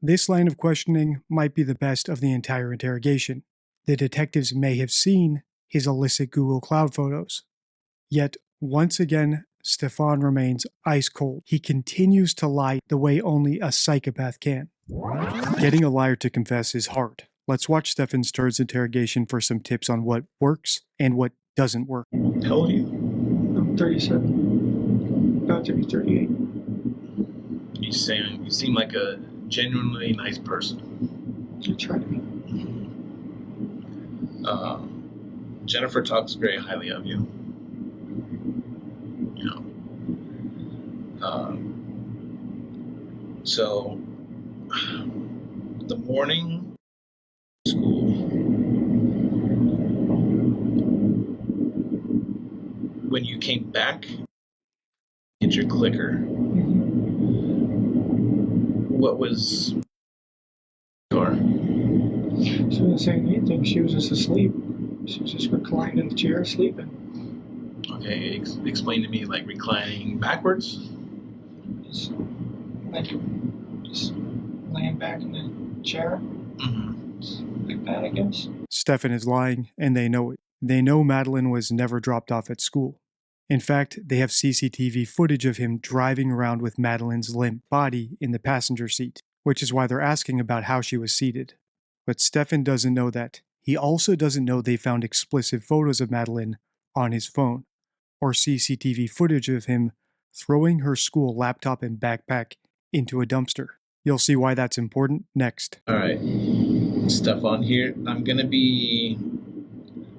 This line of questioning might be the best of the entire interrogation. The detectives may have seen his illicit Google Cloud photos. Yet, once again, Stefan remains ice cold. He continues to lie the way only a psychopath can. Getting a liar to confess is hard. Let's watch Stefan Sturd's interrogation for some tips on what works and what doesn't work. How old are you? I'm 37. About to be 38. You seem like a genuinely nice person. I try to be. Jennifer talks very highly of you. You know. So the morning school, when you came back, get your clicker. What was your? She wasn't saying anything. She was just asleep. She was just reclined in the chair, sleeping. Okay, explain to me, like reclining backwards. Just laying back in the chair. Like that, I guess. Stefan is lying, and they know it. They know Madeline was never dropped off at school. In fact, they have CCTV footage of him driving around with Madeline's limp body in the passenger seat, which is why they're asking about how she was seated. But Stefan doesn't know that. He also doesn't know they found explicit photos of Madeline on his phone, or CCTV footage of him throwing her school laptop and backpack into a dumpster. You'll see why that's important next. Alright, Stefan here.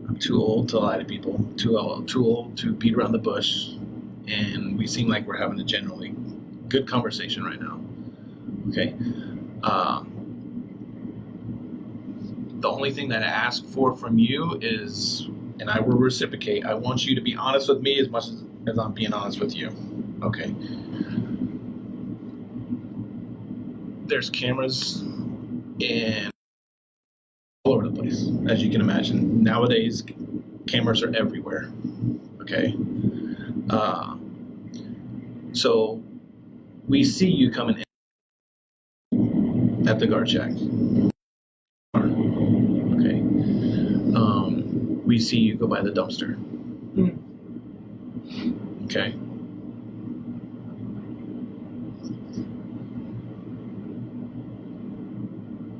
I'm too old to lie to people. Too old to beat around the bush. And we seem like we're having a generally good conversation right now. Okay? The only thing that I ask for from you is, and I will reciprocate, I want you to be honest with me as much as I'm being honest with you. Okay? There's cameras in all over the place, as you can imagine. Nowadays, cameras are everywhere. Okay? So we see you coming in at the guard shack. Okay. We see you go by the dumpster. Okay.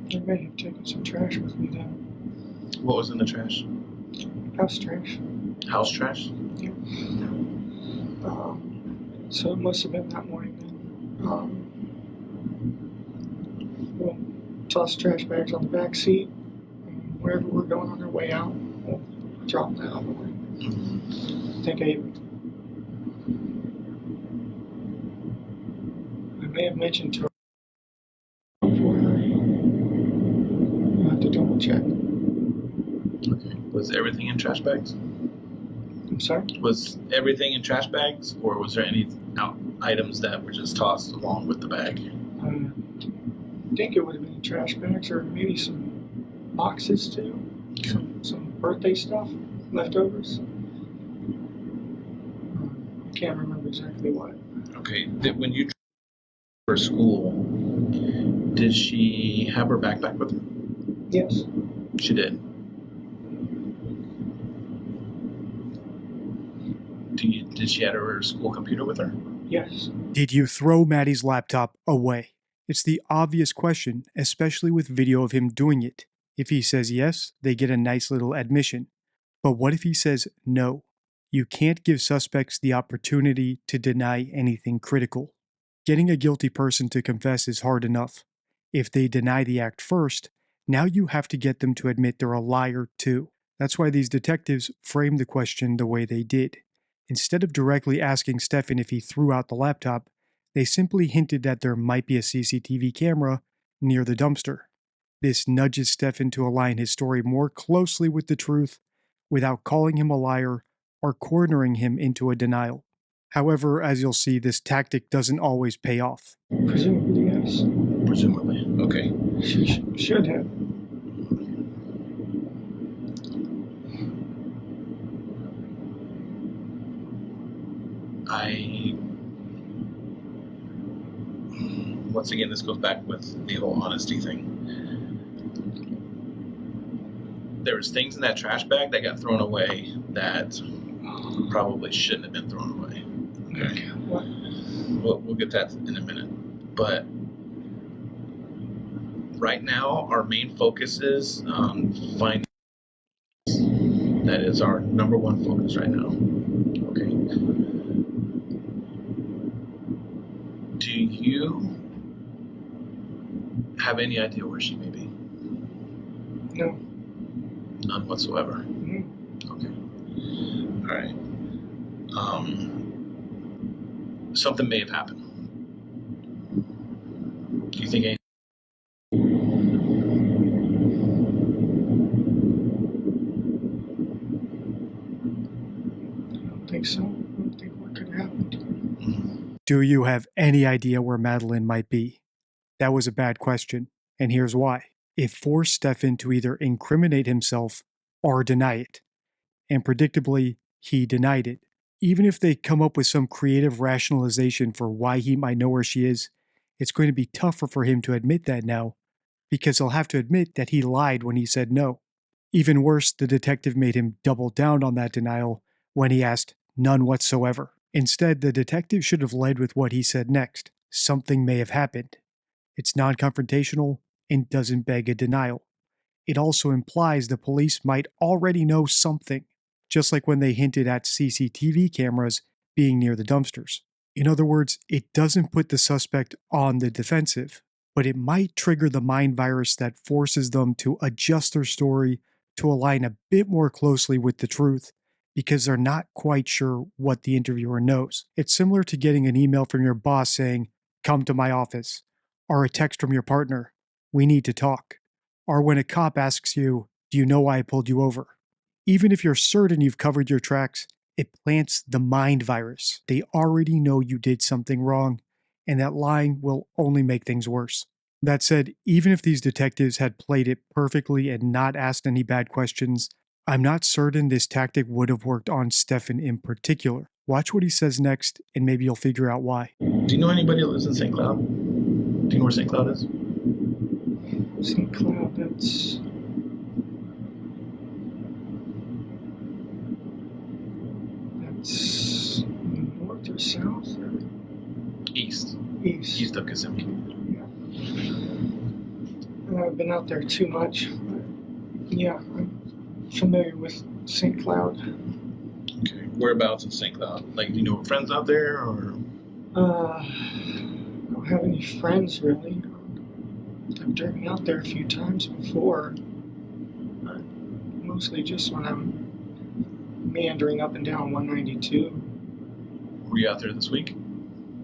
I may have taken some trash with me then. What was in the trash? House trash. House trash? Yeah. So it must have been that morning then. We'll toss trash bags on the back seat. And wherever we're going on our way out, we'll drop them out. I think I may have mentioned to her before. I'll have to double check. Okay. Was everything in trash bags? I'm sorry? Was everything in trash bags, or was there any items that were just tossed along with the bag? I think it would have been in trash bags, or maybe some boxes too. Some birthday stuff, leftovers. I can't remember exactly what. Okay. When you for school, did she have her backpack with her? Yes. She did. Did she have her school computer with her? Yes. Did you throw Maddie's laptop away? It's the obvious question, especially with video of him doing it. If he says yes, they get a nice little admission. But what if he says no? You can't give suspects the opportunity to deny anything critical. Getting a guilty person to confess is hard enough. If they deny the act first, now you have to get them to admit they're a liar too. That's why these detectives framed the question the way they did. Instead of directly asking Stefan if he threw out the laptop, they simply hinted that there might be a CCTV camera near the dumpster. This nudges Stefan to align his story more closely with the truth without calling him a liar or cornering him into a denial. However, as you'll see, this tactic doesn't always pay off. Presumably, yes. Presumably. Okay. She should have. once again, this goes back with the whole honesty thing. There was things in that trash bag that got thrown away that probably shouldn't have been thrown away. Okay. We'll get that in a minute. But right now, our main focus is finding. That is our number one focus right now. Okay. Do you have any idea where she may be? No. None whatsoever. No. Okay. All right. Something may have happened. Do you think anything? I don't think so. I don't think what could have happened. Do you have any idea where Madeline might be? That was a bad question, and here's why. It forced Stefan to either incriminate himself or deny it. And predictably, he denied it. Even if they come up with some creative rationalization for why he might know where she is, it's going to be tougher for him to admit that now, because he'll have to admit that he lied when he said no. Even worse, the detective made him double down on that denial when he asked none whatsoever. Instead, the detective should have led with what he said next. Something may have happened. It's non-confrontational and doesn't beg a denial. It also implies the police might already know something, just like when they hinted at CCTV cameras being near the dumpsters. In other words, it doesn't put the suspect on the defensive, but it might trigger the mind virus that forces them to adjust their story to align a bit more closely with the truth, because they're not quite sure what the interviewer knows. It's similar to getting an email from your boss saying, "Come to my office," or a text from your partner, "We need to talk," or when a cop asks you, "Do you know why I pulled you over?" Even if you're certain you've covered your tracks, it plants the mind virus. They already know you did something wrong, and that lying will only make things worse. That said, even if these detectives had played it perfectly and not asked any bad questions, I'm not certain this tactic would have worked on Stefan in particular. Watch what he says next, and maybe you'll figure out why. Do you know anybody that lives in St. Cloud? Do you know where St. Cloud is? St. Cloud, that's north or south or East. east? East of Kissimmee. Yeah. I've been out there too much. But yeah, I'm familiar with St. Cloud. Okay. Whereabouts in St. Cloud? Like, do you know friends out there, or? I don't have any friends really. I've driven out there a few times before, but mostly just when I'm meandering up and down 192. Were you out there this week?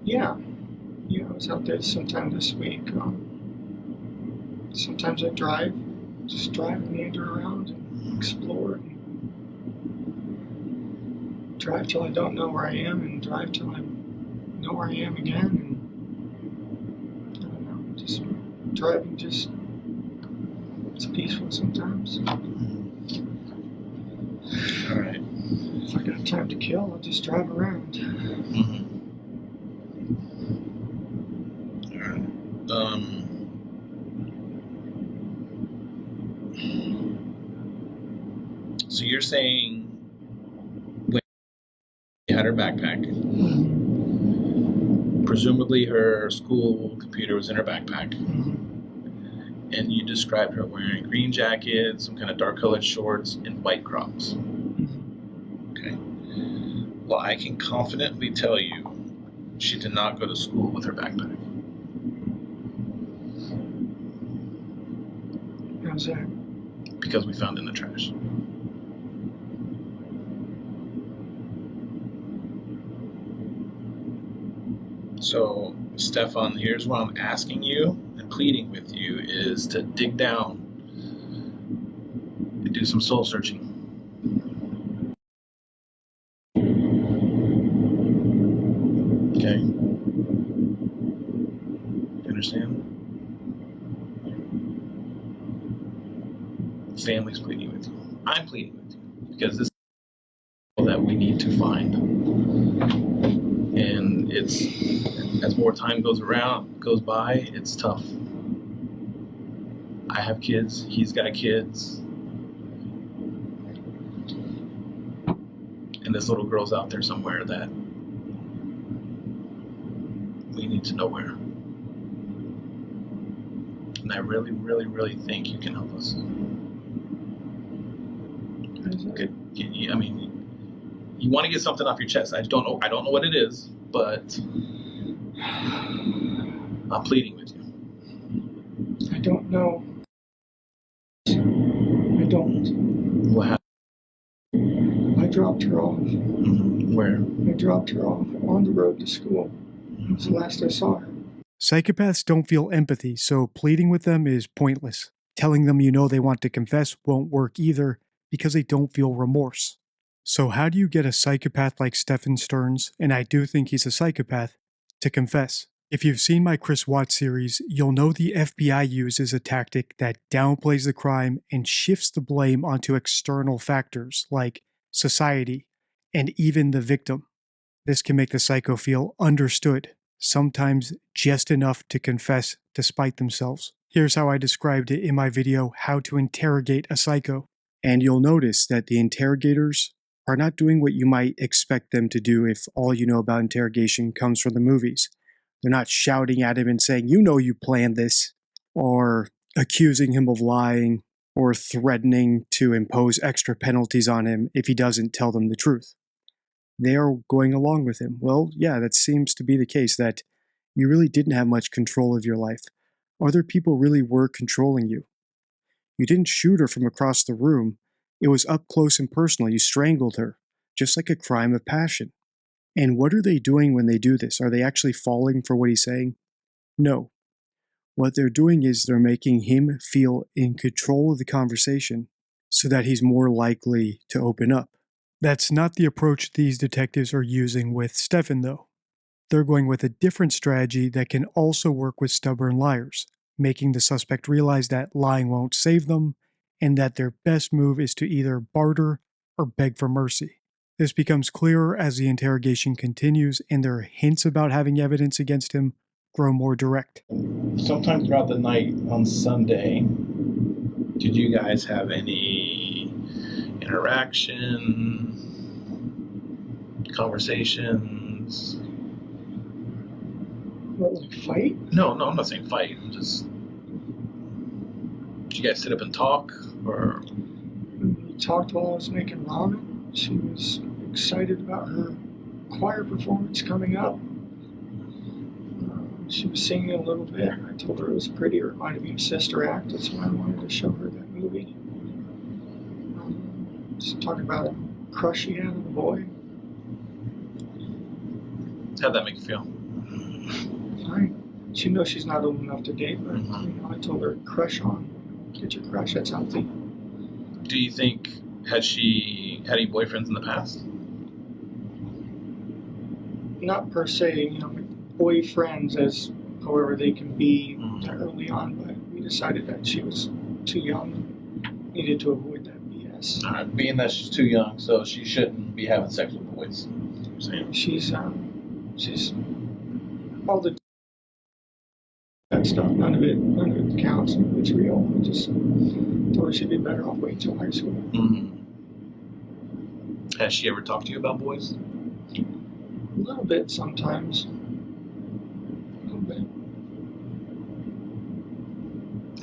Yeah, I was out there sometime this week. Sometimes I just drive and meander around and explore. And drive till I don't know where I am, and drive till I know where I am again. And I don't know, just driving, it's peaceful sometimes. All right. If I got time to kill, I'll just drive around. Mm-hmm. All right. So you're saying when she had her backpack, presumably her school computer was in her backpack, and you described her wearing a green jacket, some kind of dark colored shorts, and white Crocs. Okay. Well, I can confidently tell you she did not go to school with her backpack. How's that? Because we found it in the trash. So, Stefan, here's what I'm asking you and pleading with you is to dig down and do some soul searching. Okay? You understand? Family's pleading with you. I'm pleading with you because this is that we need to find. And it's, as as more time goes by, it's tough. I have kids, he's got kids, and this little girl's out there somewhere that we need to know where. And I really, really, really think you can help us. I mean, you want to get something off your chest. I don't know what it is, but I'm pleading with you. I don't know. I don't. What happened? I dropped her off. Where? I dropped her off on the road to school. That's the last I saw her. Psychopaths don't feel empathy, so pleading with them is pointless. Telling them you know they want to confess won't work either because they don't feel remorse. So how do you get a psychopath like Stephen Stearns, and I do think he's a psychopath, to confess? If you've seen my Chris Watts series, you'll know the FBI uses a tactic that downplays the crime and shifts the blame onto external factors like society and even the victim. This can make the psycho feel understood, sometimes just enough to confess despite themselves. Here's how I described it in my video, How to Interrogate a Psycho. And you'll notice that the interrogators are not doing what you might expect them to do if all you know about interrogation comes from the movies. They're not shouting at him and saying, "You know you planned this," or accusing him of lying, or threatening to impose extra penalties on him if he doesn't tell them the truth. They are going along with him. Well, yeah, that seems to be the case, that you really didn't have much control of your life. Other people really were controlling you. You didn't shoot her from across the room. It was up close and personal. You strangled her, just like a crime of passion. And what are they doing when they do this? Are they actually falling for what he's saying? No. What they're doing is they're making him feel in control of the conversation so that he's more likely to open up. That's not the approach these detectives are using with Stefan, though. They're going with a different strategy that can also work with stubborn liars, making the suspect realize that lying won't save them, and that their best move is to either barter or beg for mercy. This becomes clearer as the interrogation continues, and their hints about having evidence against him grow more direct. Sometime throughout the night on Sunday, did you guys have any interaction, conversations? What, like fight? No, I'm not saying fight. Just, did you guys sit up and talk, or? We talked while I was making ramen. She was excited about her choir performance coming up. She was singing a little bit. I told her it was pretty. It reminded me of Sister Act. That's why I wanted to show her that movie. Just talking about a crush she had on the boy. How'd that make you feel? Fine. She knows she's not old enough to date, but I told her crush on. Get your crush. That's healthy. Do you think, had she had any boyfriends in the past? Not per se, boyfriends as however they can be early on, but we decided that she was too young, needed to avoid that BS. Alright, being that she's too young, so she shouldn't be having sex with boys. She's all the that stuff. None of it counts. It's real. I just told her she'd be better off waiting till high school. Has she ever talked to you about boys? A little bit sometimes.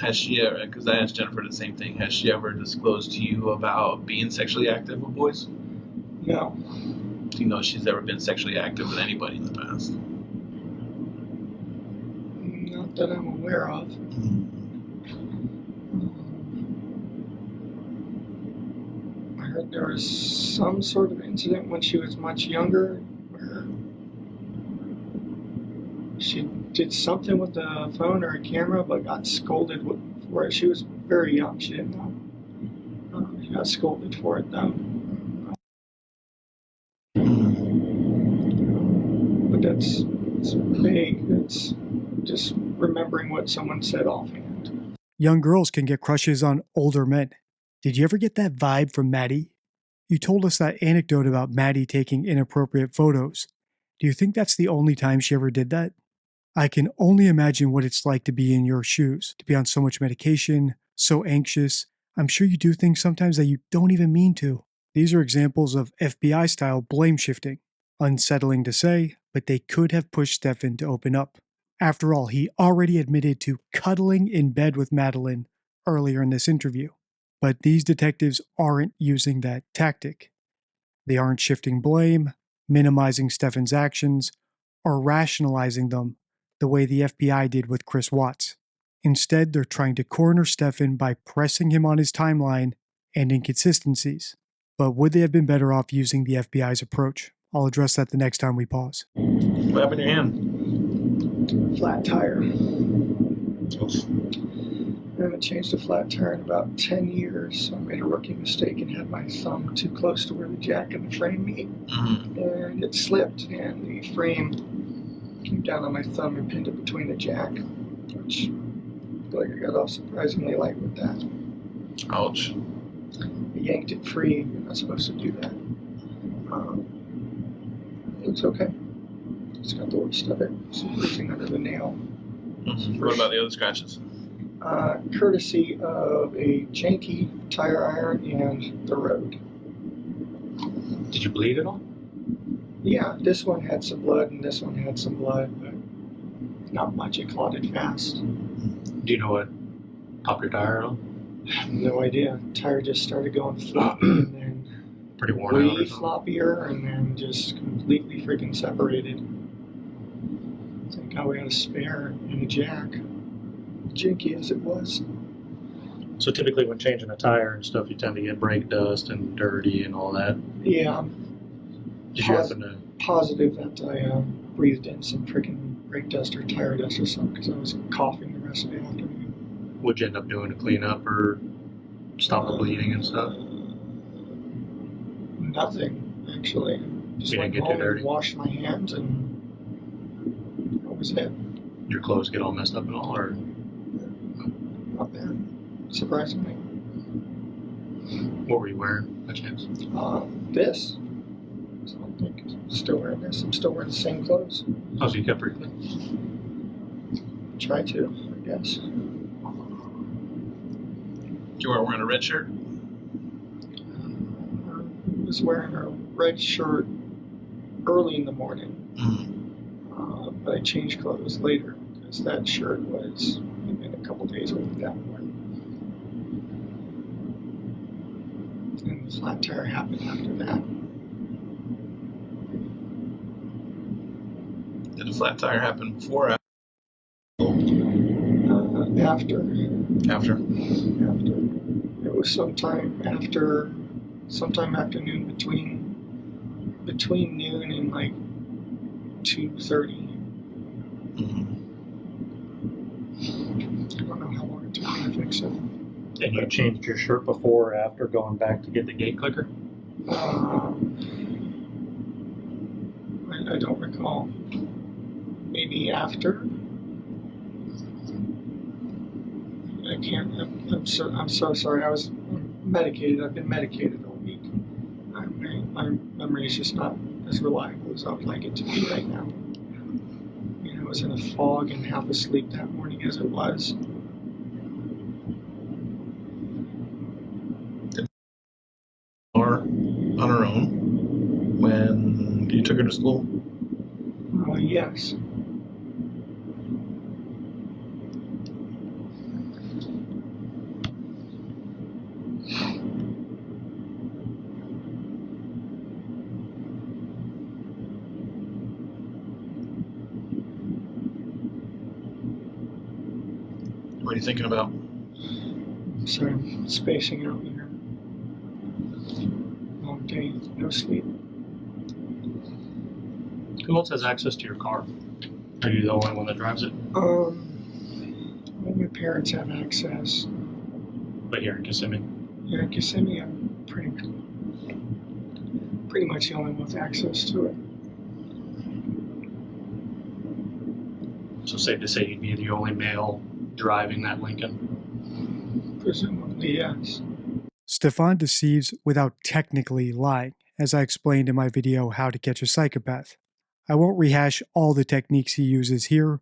Has she ever, because I asked Jennifer the same thing, has she ever disclosed to you about being sexually active with boys? No. Do you know if she's ever been sexually active with anybody in the past? Not that I'm aware of. I heard there was some sort of incident when she was much younger where she did something with the phone or a camera but got scolded for it. She was very young. She didn't know. She got scolded for it though. But it's vague. It's just remembering what someone said offhand. Young girls can get crushes on older men. Did you ever get that vibe from Maddie? You told us that anecdote about Maddie taking inappropriate photos. Do you think that's the only time she ever did that? I can only imagine what it's like to be in your shoes, to be on so much medication, so anxious. I'm sure you do things sometimes that you don't even mean to. These are examples of FBI style blame shifting. Unsettling to say, but they could have pushed Stefan to open up. After all, he already admitted to cuddling in bed with Madeline earlier in this interview. But these detectives aren't using that tactic. They aren't shifting blame, minimizing Stefan's actions, or rationalizing them the way the FBI did with Chris Watts. Instead, they're trying to corner Stefan by pressing him on his timeline and inconsistencies. But would they have been better off using the FBI's approach? I'll address that the next time we pause. What happened to your hand? Flat tire. Oof. I haven't changed a flat tire in about 10 years, so I made a rookie mistake and had my thumb too close to where the jack and the frame meet. And it slipped, and the frame came down on my thumb and pinned it between the jack, which I feel like I got off surprisingly light with that. Ouch. I yanked it free. You're not supposed to do that. It looks okay. It's got the worst of it. Some bruising under the nail. What about the other scratches? Courtesy of a janky tire iron and the road. Did you bleed at all? Yeah, this one had some blood and this one had some blood, but not much. It clotted fast. Do you know what popped your tire at all? I have no idea. Tire just started going floppy and then Pretty worn out or way something? floppier and then just completely freaking separated. Thank God we had a spare and a jack. Janky as it was. So typically when changing a tire and stuff, you tend to get brake dust and dirty and all that. Yeah, Did you happen to... positive that I breathed in some freaking brake dust or tire dust or something because I was coughing the rest of the afternoon. What'd you end up doing to clean up or stop the bleeding and stuff? Nothing, actually. Just You went didn't get too home dirty? and washed my hands and that was it. Your clothes get all messed up and all, or... Not bad, surprisingly. What were you wearing, by chance? This. So I think I'm still wearing this. I'm still wearing the same clothes. Oh, so you kept pretty clean. Try to, I guess. You weren't wearing a red shirt? I was wearing a red shirt early in the morning, but I changed clothes later because that shirt was in a couple days old at that point. And the flat tire happened after that. Did the flat tire happen before or After. after? It was sometime afternoon between noon and like 2:30. I don't know how long it took me to fix it. And you changed your shirt before or after going back to get the gate clicker? I don't recall. Maybe after. I can't. I'm so sorry. I was medicated. I've been medicated all week. My memory is just not as reliable as I would like it to be right now. You know, I was in a fog and half asleep that morning as it was. Or on her own when you took her to school? Yes. What are you thinking about? Sorry, I'm spacing out here. Long day, no sleep. Who else has access to your car? Are you the only one that drives it? Well, my parents have access. But here in Kissimmee? Yeah, Kissimmee, I'm pretty much the only one with access to it. So safe to say you'd be the only male driving that Lincoln? Presumably, yes. Stefan deceives without technically lying, as I explained in my video How to Catch a Psychopath. I won't rehash all the techniques he uses here,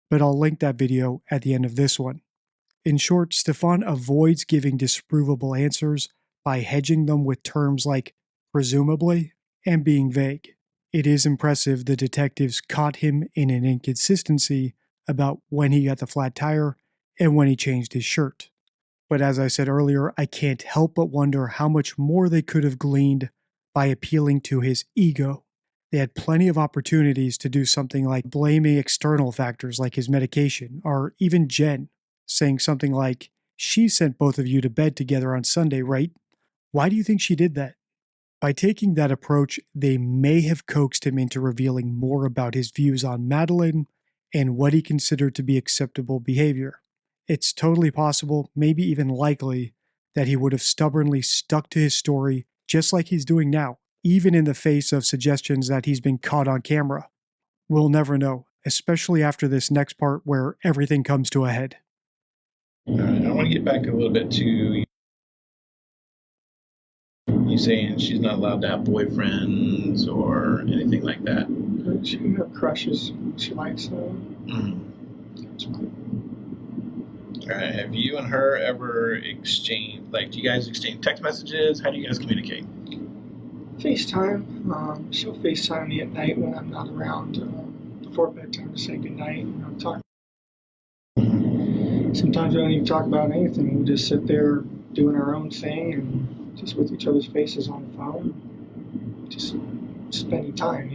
but I'll link that video at the end of this one. In short, Stefan avoids giving disprovable answers by hedging them with terms like presumably and being vague. It is impressive the detectives caught him in an inconsistency about when he got the flat tire and when he changed his shirt. But as I said earlier, I can't help but wonder how much more they could have gleaned by appealing to his ego. They had plenty of opportunities to do something like blaming external factors like his medication, or even Jen, saying something like, "She sent both of you to bed together on Sunday, right? Why do you think she did that?" By taking that approach, they may have coaxed him into revealing more about his views on Madeline and what he considered to be acceptable behavior. It's totally possible, maybe even likely, that he would have stubbornly stuck to his story just like he's doing now, even in the face of suggestions that he's been caught on camera. We'll never know, especially after this next part where everything comes to a head. All right, I want to get back a little bit to you saying she's not allowed to have boyfriends or anything like that. But she can have crushes. She likes Mm. All right, have you and her ever exchanged, like, do you guys exchange text messages? How do you guys communicate? FaceTime. She'll FaceTime me at night when I'm not around before bedtime to say goodnight. Talk. Sometimes we don't even talk about anything. We'll just sit there doing our own thing and just with each other's faces on the phone. Just spending time,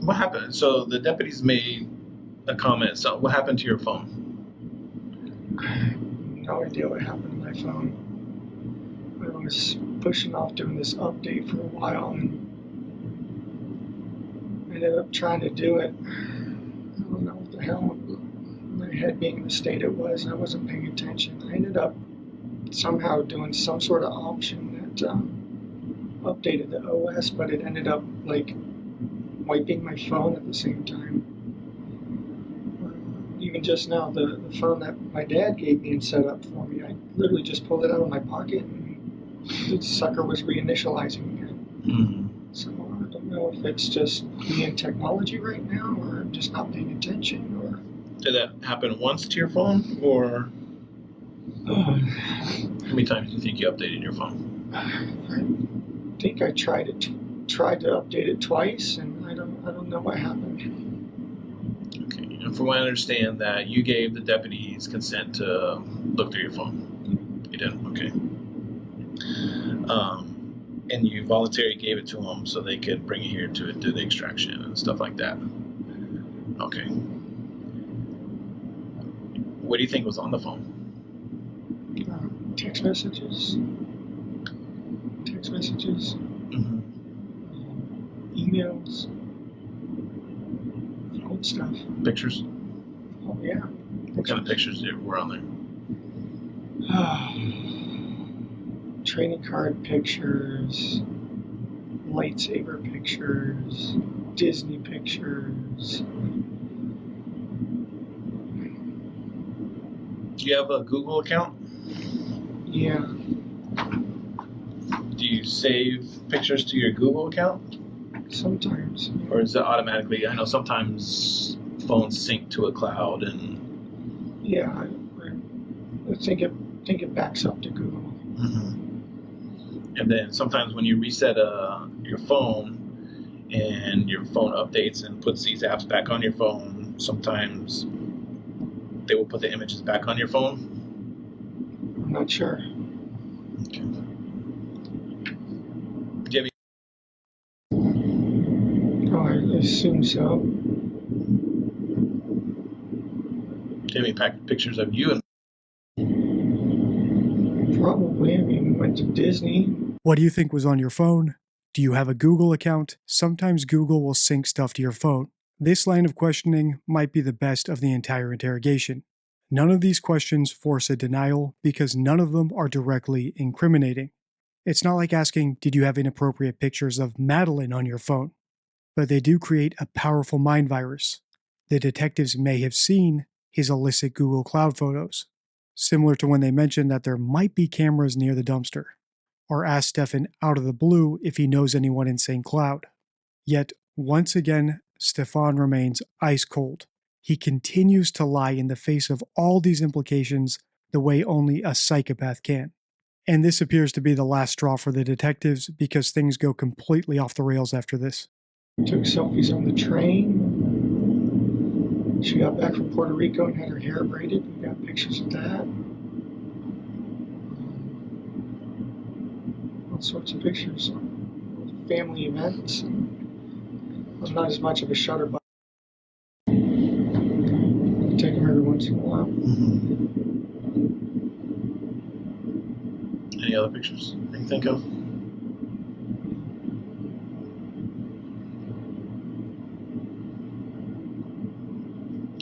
What happened? So the deputies made a comment. So what happened to your phone? No idea what happened to my phone. I was pushing off doing this update for a while and ended up trying to do it. I don't know what the hell, my head being in the state it was, I wasn't paying attention. I ended up somehow doing some sort of option that updated the OS, but it ended up like wiping my phone at the same time. Even just now, the phone that my dad gave me and set up for me, I literally just pulled it out of my pocket and the sucker was reinitializing again. Mm. So I don't know if it's just me and technology right now, or I'm just not paying attention, or. Did that happen once to your phone, or how many times do you think you updated your phone? I think I tried to update it twice, and I don't know what happened. Okay, and from what I understand, that you gave the deputies consent to look through your phone. You did, okay. And you voluntarily gave it to them so they could bring it here to do the extraction and stuff like that. Okay. What do you think was on the phone? Text messages. Mm-hmm. Emails. Old stuff. Pictures? Oh, yeah. What kind of pictures were on there? Trading card pictures, lightsaber pictures, Disney pictures. Do you have a Google account? Yeah. Do you save pictures to your Google account? Sometimes. Or is it automatically? I know sometimes phones sync to a cloud and. Yeah, I think it backs up to Google. Mm-hmm. And then sometimes when you reset your phone and your phone updates and puts these apps back on your phone, sometimes they will put the images back on your phone. I'm not sure. Okay. Do you have Oh, I assume so. any pictures of you? Probably. I mean, we went to Disney. What do you think was on your phone? Do you have a Google account? Sometimes Google will sync stuff to your phone. This line of questioning might be the best of the entire interrogation. None of these questions force a denial because none of them are directly incriminating. It's not like asking, did you have inappropriate pictures of Madeline on your phone? But they do create a powerful mind virus. The detectives may have seen his illicit Google Cloud photos, similar to when they mentioned that there might be cameras near the dumpster, or asked Stefan out of the blue if he knows anyone in St. Cloud. Yet, once again, Stefan remains ice cold. he continues to lie in the face of all these implications the way only a psychopath can. And this appears to be the last straw for the detectives because things go completely off the rails after this. Took selfies on the train. She got back from Puerto Rico and had her hair braided. We got pictures of that. All sorts of pictures of family events. I'm not as much of a shutterbug. Take them every once in a while. Any other pictures you can think of?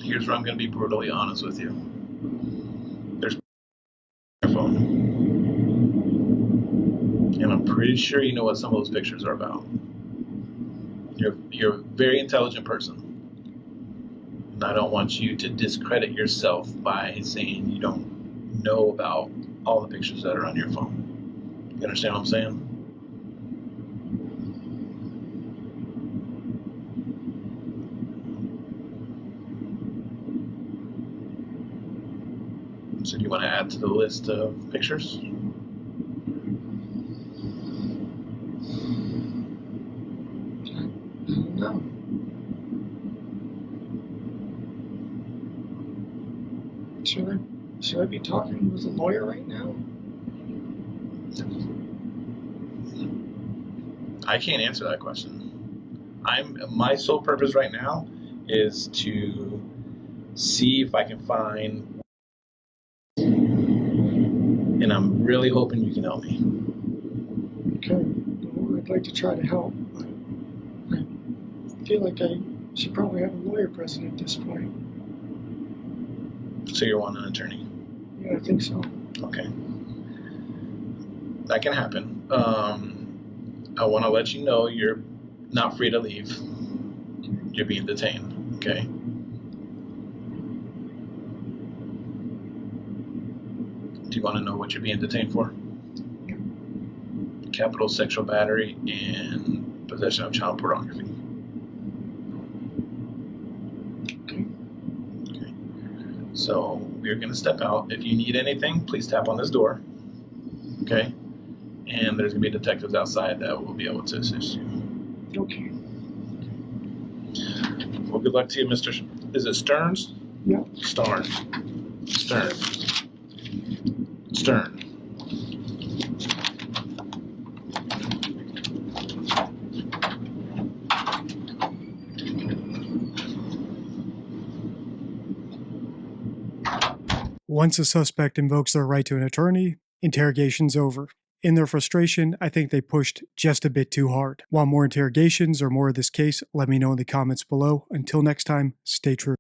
Here's where I'm going to be brutally honest with you. There's your phone. And I'm pretty sure you know what some of those pictures are about. You're a very intelligent person. And I don't want you to discredit yourself by saying you don't know about all the pictures that are on your phone. You understand what I'm saying? So do you want to add to the list of pictures? No. Should I be talking with a lawyer right now? I can't answer that question. My sole purpose right now is to see if I can find, and I'm really hoping you can help me. Okay. Well, I'd like to try to help, but I feel like I should probably have a lawyer present at this point. So you want an attorney? Yeah, I think so. Okay. That can happen. I want to let you know you're not free to leave. You're being detained, okay? Do you want to know what you're being detained for? Capital sexual battery and possession of child pornography. Okay. Okay. So we're going to step out. If you need anything, please tap on this door. Okay? And there's going to be detectives outside that will be able to assist you. Okay. Well, good luck to you, Mr. Is it Stearns? Yeah. Stern. Once a suspect invokes their right to an attorney, interrogation's over. In their frustration, I think they pushed just a bit too hard. Want more interrogations or more of this case? Let me know in the comments below. Until next time, stay true.